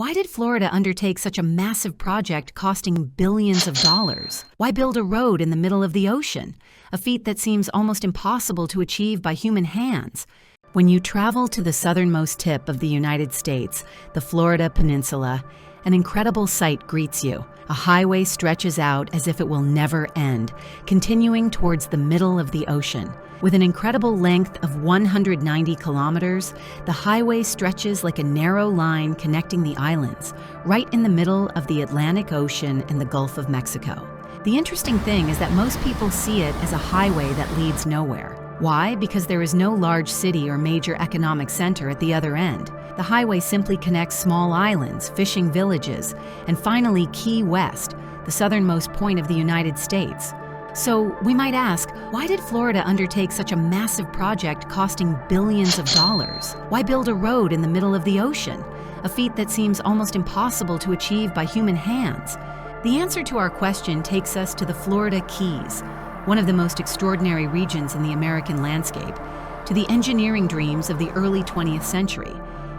Why did Florida undertake such a massive project costing billions of dollars? Why build a road in the middle of the ocean, a feat that seems almost impossible to achieve by human hands? When you travel to the southernmost tip of the United States, the Florida Peninsula, an incredible sight greets you. A highway stretches out as if it will never end, continuing towards the middle of the ocean. With an incredible length of 190 kilometers, the highway stretches like a narrow line connecting the islands, right in the middle of the Atlantic Ocean and the Gulf of Mexico. The interesting thing is that most people see it as a highway that leads nowhere. Why? Because there is no large city or major economic center at the other end. The highway simply connects small islands, fishing villages, and finally Key West, the southernmost point of the United States. So we might ask, why did Florida undertake such a massive project costing billions of dollars? Why build a road in the middle of the ocean, a feat that seems almost impossible to achieve by human hands? The answer to our question takes us to the Florida Keys, one of the most extraordinary regions in the American landscape, to the engineering dreams of the early 20th century,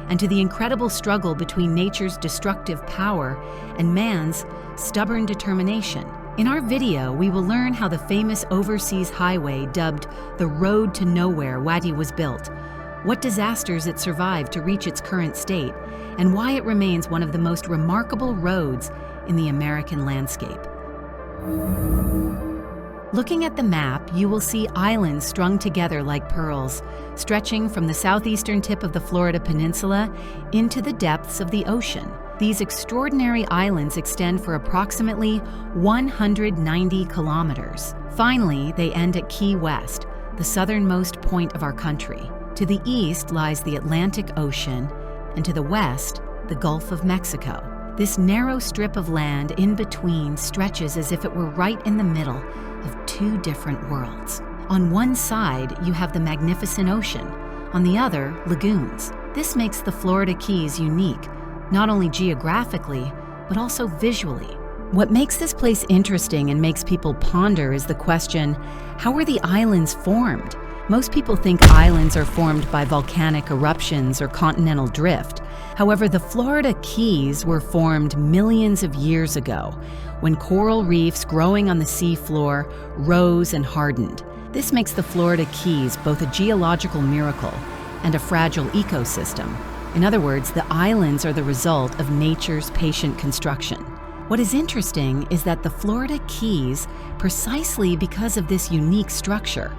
and to the incredible struggle between nature's destructive power and man's stubborn determination. In our video, we will learn how the famous overseas highway dubbed the Road to Nowhere was built, what disasters it survived to reach its current state, and why it remains one of the most remarkable roads in the American landscape. Looking at the map, you will see islands strung together like pearls, stretching from the southeastern tip of the Florida Peninsula into the depths of the ocean. These extraordinary islands extend for approximately 190 kilometers. Finally, they end at Key West, the southernmost point of our country. To the east lies the Atlantic Ocean, and to the west, the Gulf of Mexico. This narrow strip of land in between stretches as if it were right in the middle of two different worlds. On one side, you have the magnificent ocean. On the other, lagoons. This makes the Florida Keys unique, not only geographically, but also visually. What makes this place interesting and makes people ponder is the question, how were the islands formed? Most people think islands are formed by volcanic eruptions or continental drift. However, the Florida Keys were formed millions of years ago, when coral reefs growing on the seafloor rose and hardened. This makes the Florida Keys both a geological miracle and a fragile ecosystem. In other words, the islands are the result of nature's patient construction. What is interesting is that the Florida Keys, precisely because of this unique structure,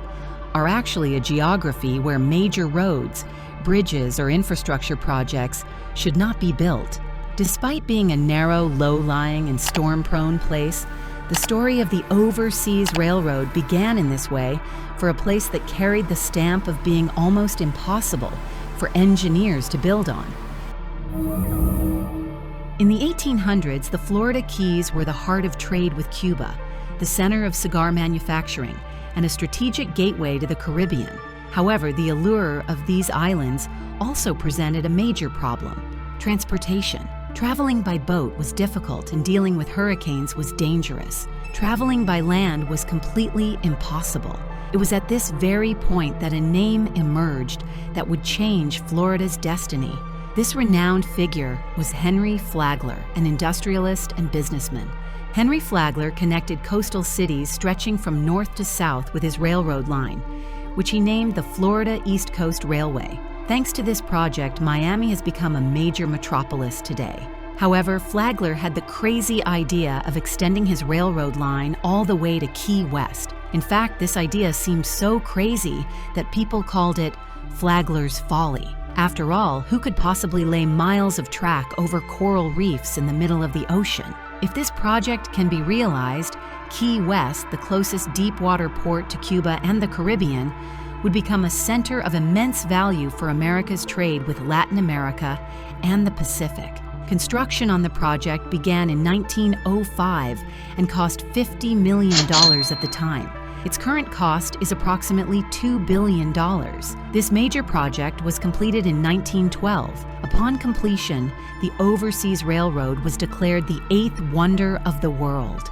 are actually a geography where major roads, bridges, or infrastructure projects should not be built. Despite being a narrow, low-lying, and storm-prone place, the story of the Overseas Railroad began in this way for a place that carried the stamp of being almost impossible for engineers to build on. In the 1800s, the Florida Keys were the heart of trade with Cuba, the center of cigar manufacturing, and a strategic gateway to the Caribbean. However, the allure of these islands also presented a major problem: transportation. Traveling by boat was difficult and dealing with hurricanes was dangerous. Traveling by land was completely impossible. It was at this very point that a name emerged that would change Florida's destiny. This renowned figure was Henry Flagler, an industrialist and businessman. Henry Flagler connected coastal cities stretching from north to south with his railroad line, which he named the Florida East Coast Railway. Thanks to this project, Miami has become a major metropolis today. However, Flagler had the crazy idea of extending his railroad line all the way to Key West. In fact, this idea seemed so crazy that people called it Flagler's Folly. After all, who could possibly lay miles of track over coral reefs in the middle of the ocean? If this project can be realized, Key West, the closest deep-water port to Cuba and the Caribbean, would become a center of immense value for America's trade with Latin America and the Pacific. Construction on the project began in 1905 and cost $50 million at the time. Its current cost is approximately $2 billion. This major project was completed in 1912. Upon completion, the Overseas Railroad was declared the 8th wonder of the world.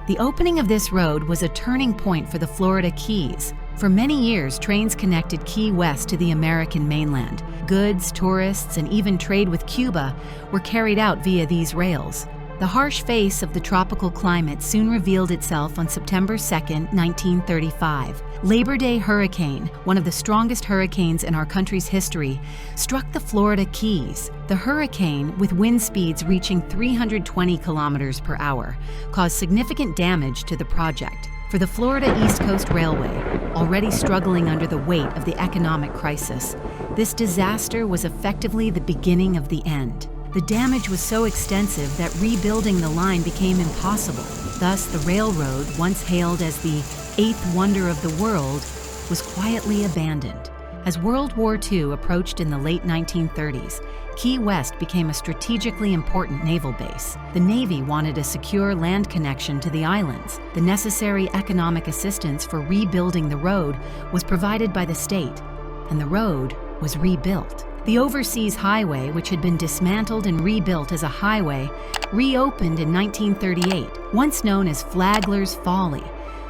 The opening of this road was a turning point for the Florida Keys. For many years, trains connected Key West to the American mainland. Goods, tourists, and even trade with Cuba were carried out via these rails. The harsh face of the tropical climate soon revealed itself on September 2, 1935. Labor Day hurricane, one of the strongest hurricanes in our country's history, struck the Florida Keys. The hurricane, with wind speeds reaching 320 kilometers per hour, caused significant damage to the project. For the Florida East Coast Railway, already struggling under the weight of the economic crisis, this disaster was effectively the beginning of the end. The damage was so extensive that rebuilding the line became impossible. Thus, the railroad, once hailed as the eighth wonder of the world, was quietly abandoned. As World War II approached in the late 1930s, Key West became a strategically important naval base. The Navy wanted a secure land connection to the islands. The necessary economic assistance for rebuilding the road was provided by the state, and the road was rebuilt. The Overseas Highway, which had been dismantled and rebuilt as a highway, reopened in 1938. Once known as Flagler's Folly,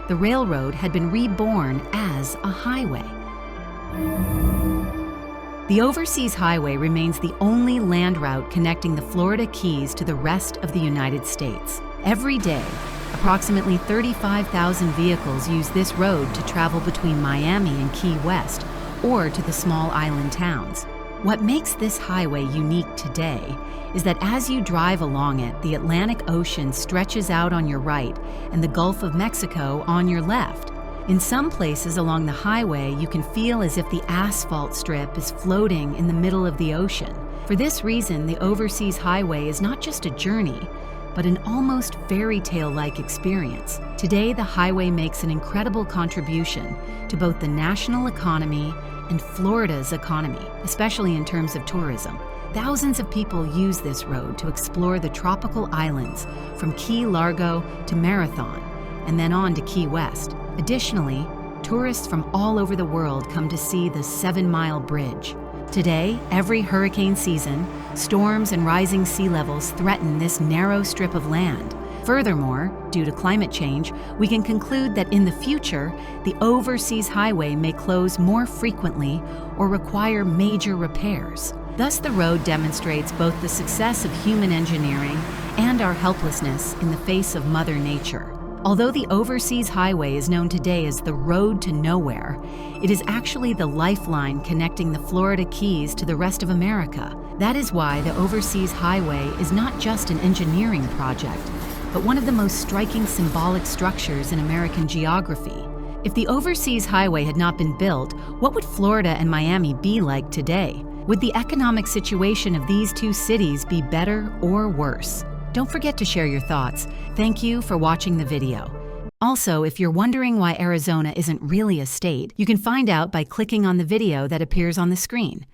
the railroad had been reborn as a highway. The Overseas Highway remains the only land route connecting the Florida Keys to the rest of the United States. Every day, approximately 35,000 vehicles use this road to travel between Miami and Key West, or to the small island towns. What makes this highway unique today is that as you drive along it, the Atlantic Ocean stretches out on your right and the Gulf of Mexico on your left. In some places along the highway, you can feel as if the asphalt strip is floating in the middle of the ocean. For this reason, the Overseas Highway is not just a journey, but an almost fairy tale-like experience. Today, the highway makes an incredible contribution to both the national economy and Florida's economy, especially in terms of tourism. Thousands of people use this road to explore the tropical islands from Key Largo to Marathon, and then on to Key West. Additionally, tourists from all over the world come to see the 7-mile bridge. Today, every hurricane season, storms and rising sea levels threaten this narrow strip of land. Furthermore, due to climate change, we can conclude that in the future, the Overseas Highway may close more frequently or require major repairs. Thus, the road demonstrates both the success of human engineering and our helplessness in the face of Mother Nature. Although the Overseas Highway is known today as the Road to Nowhere, it is actually the lifeline connecting the Florida Keys to the rest of America. That is why the Overseas Highway is not just an engineering project, but one of the most striking symbolic structures in American geography. If the Overseas Highway had not been built, what would Florida and Miami be like today? Would the economic situation of these two cities be better or worse? Don't forget to share your thoughts. Thank you for watching the video. Also, if you're wondering why Arizona isn't really a state, you can find out by clicking on the video that appears on the screen.